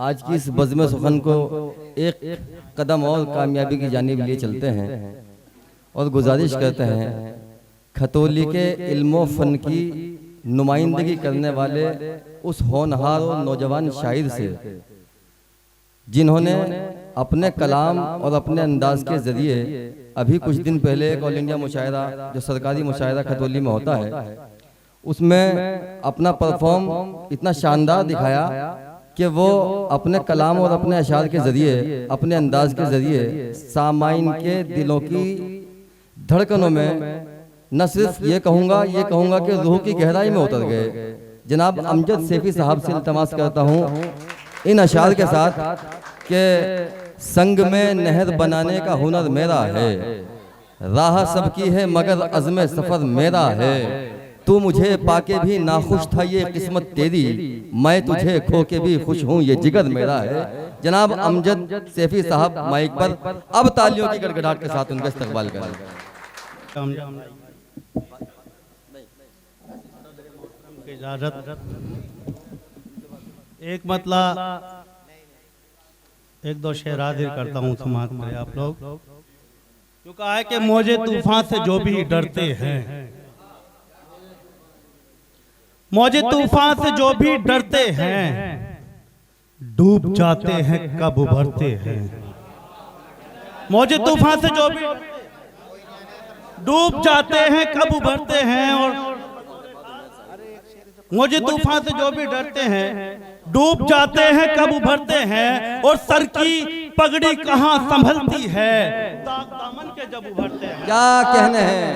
आज की इस बज़्म सुखन को एक कदम और कामयाबी की जानिब लिए चलते हैं और गुजारिश करते हैं खतौली के इल्म फ़न की नुमाइंदगी करने वाले उस होनहार और नौजवान शायर से जिन्होंने अपने कलाम और अपने अंदाज के ज़रिए अभी कुछ दिन पहले एक ऑल इंडिया मुशायरा जो सरकारी मुशायरा खतौली में होता है उसमें अपना परफॉर्म इतना शानदार दिखाया कि वो अपने कलाम और अपने अशार के ज़रिए अपने अंदाज के ज़रिए सामाइन के दिलों की धड़कनों में न सिर्फ ये कहूँगा कि रूह की गहराई में उतर गए। जनाब अमजद सैफी साहब से इल्तमास करता हूँ इन अशार के साथ कि संग में नहर बनाने का हुनर मेरा है, राह सबकी है मगर अज़्म सफ़र मेरा है, तू मुझे पाके भी नाखुश था ये किस्मत तेरी, मैं तुझे खो के भी खुश हूँ ये जिगर मेरा है। जनाब अमजद सैफी साहब माइक पर अब तालियों की गड़गड़ाहट के साथ उनका इस्तकबाल करें। इजाजत एक मतलब एक दो शेर हाजिर करता हूँ समाज में आप लोग। जो कहा है कि मौजे तूफान से जो भी डरते हैं, मौजे तूफान से जो भी डरते हैं डूब जाते हैं कब उभरते हैं। मौजे तूफान से जो भी डूब जाते हैं कब उभरते हैं, और मौजे तूफान से जो भी डरते हैं डूब जाते हैं कब उभरते हैं, और सर की पगड़ी कहाँ संभलती है दामन के जब उभरते हैं। क्या कहने हैं,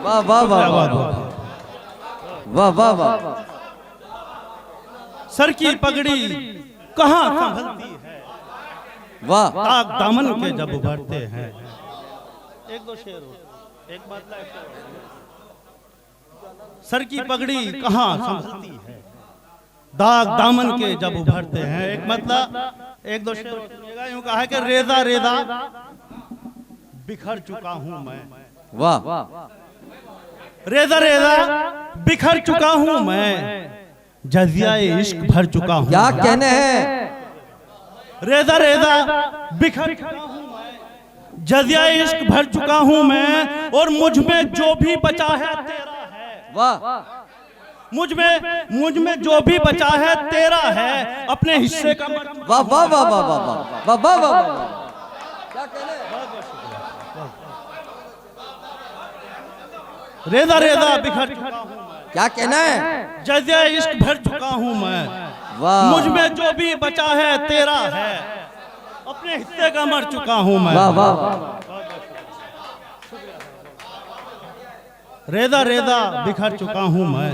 वाह वाह वाह वाह वाह वाह वाह। सर की पगड़ी कहाँ संभलती है वाह, दामन के जब उभरते हैं। एक दो शेर हो, एक मतलब सर की पगड़ी कहाँ संभलती है दाग दामन के जब उभरते हैं। एक मतलब एक दो शेर सुनिएगा। यूं कहा है कि रेजा रेजा बिखर चुका हूं मैं, वाह, रेजा रेजा बिखर चुका हूं मैं, जजिया इश्क भर चुका हूं। क्या कहने हैं, रेजा रेजा बिखर चुका हूं मैं, जजिया इश्क भर चुका हूं मैं, और मुझ में जो भी बचा है तेरा है। वाह, मुझ में जो भी बचा है तेरा है, अपने हिस्से का वाह वाह वाह वाह वाह वाह वाह वाह। क्या कहने हैं, रेजा रेजा बिखर चुका हूं मैं, क्या कहना है, जजिया इश्क भर चुका हूं मैं, वाह, मुझ में जो भी बचा है तेरा है, अपने हिस्से का मर चुका हूं मैं। वाह वाह। रेजा रेजा बिखर चुका हूं मैं,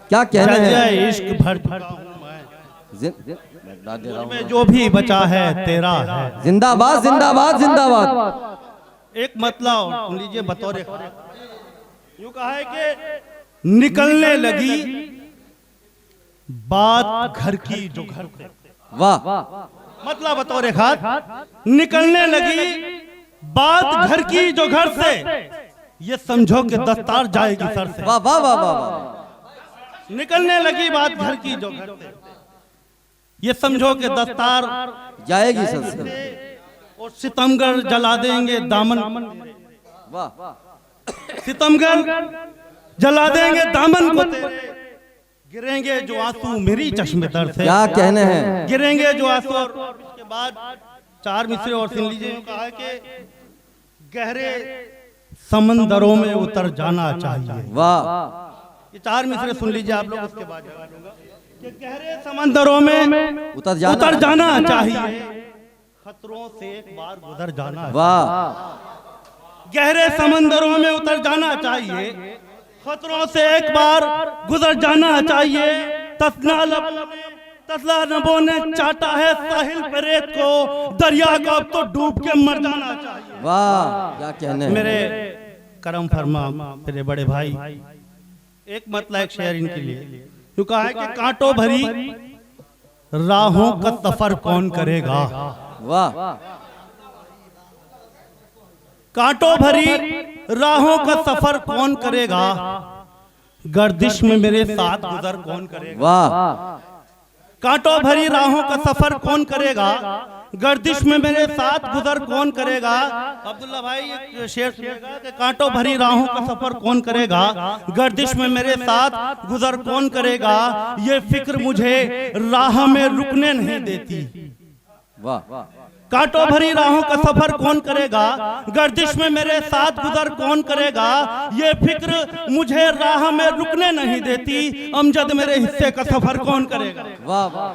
क्या कहना जजिया है, इश्क भर चुका हूं मैं, मुझ में जो भी बचा है तेरा है। जिंदाबाद जिंदाबाद जिंदाबाद। एक मतलब सुन लीजिए बतौर यूं कहा है कि निकलने लगी बात घर की जो घर से, वाह, मतलब बतौर खास निकलने लगी बात घर की जो घर से, ये समझो कि दस्तार जाएगी सर से। वाह वाह वाह वाह। निकलने लगी बात घर की जो घर से, ये समझो कि दस्तार जाएगी सर से, और सितमगर जला देंगे दामन। वाह, सितमगर जला देंगे दामन को तेरे, गिरेंगे जो आंसू मेरी चश्मे तर से। क्या कहने हैं, गिरेंगे जो आंसू। और इसके बाद चार मिसरे और सुन लीजिए। कहा है कि गहरे समंदरों में उतर जाना चाहिए। वाह, ये चार मिसरे सुन लीजिए आप लोग, उसके बाद जवाब दूंगा कि गहरे समंदरों में उतर जाना चाहिए, खतरों से एक बार गुजर जाना। वाह, गहरे समंदरों में उतर जाना चाहिए, खतरों से एक बार गुजर जाना चाहिए। तसला नबों ने चाटा है साहिल पे रेत को, दरिया को अब तो डूब के मर जाना चाहिए। वाह, क्या कहने हैं, मेरे करम फरमा मेरे बड़े भाई। एक मतलब एक शेर इनके लिए जो कहा है कि कांटों भरी राहों का सफर कौन करेगा। वाह, कांटों भरी राहों का सफर कौन करेगा, गर्दिश में मेरे साथ गुजर कौन करेगा। वाह, कांटों भरी राहों का सफर कौन करेगा, गर्दिश में मेरे साथ गुजर कौन करेगा। अब्दुल्ला भाई ये शेर सुनेगा कि कांटों भरी राहों का सफर कौन करेगा, गर्दिश में मेरे साथ गुजर कौन करेगा, ये फिक्र मुझे राह में रुकने नहीं देती। वाह। कांटों भरी राहों का सफर कौन करेगा, गर्दिश में मेरे साथ गुजर कौन करेगा, ये फिक्र मुझे राह में रुकने नहीं देती। अमजद मेरे हिस्से का सफर कौन करेगा। वाह वाह।